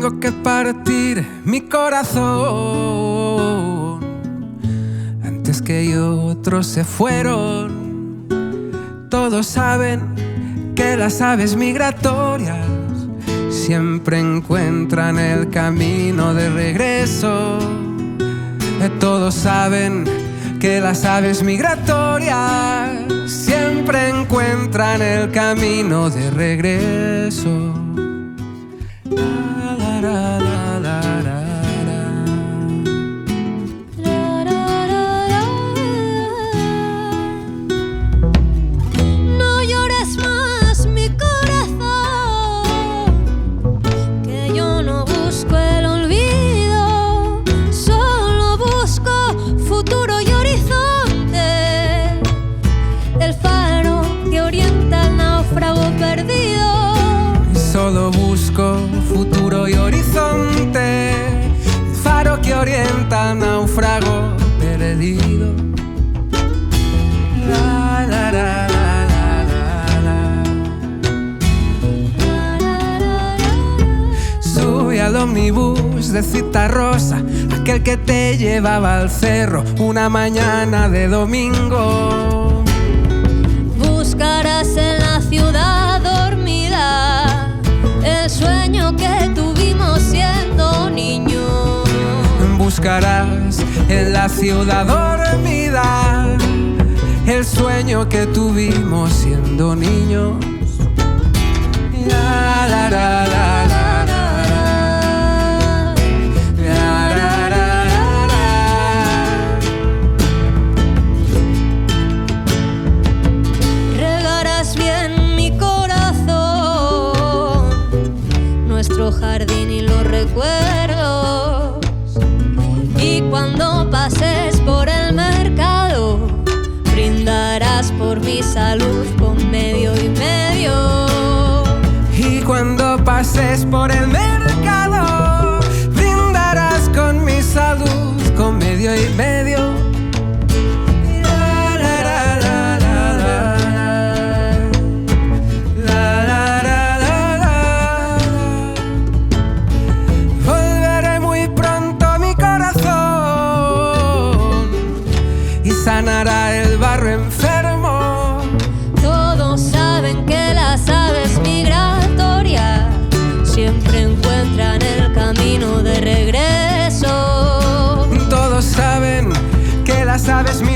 tengo que partir mi corazón antes que otros se fueron. Todos saben que las aves migratorias siempre encuentran el camino de regreso. Todos saben que las aves migratorias siempre encuentran el camino de regreso. La, la, la, la, la. Solo busco futuro y horizonte, faro que orienta al náufrago perdido. La, la, la, la, la, la. Sube al ómnibus de Citarrosa, aquel que te llevaba al cerro una mañana de domingo. Buscarás en la ciudad dormida el sueño que tuvimos siendo niños. Buscarás en la ciudad dormida el sueño que tuvimos siendo niños. La, la, la, la, la. Jardín y los recuerdos, y cuando pases por el mercado brindarás por mi salud con medio y medio. Y cuando pases por el mercado brindarás con mi salud con medio y medio. Sanará el barro enfermo. Todos saben que las aves migratorias siempre encuentran el camino de regreso. Todos saben que las aves migratorias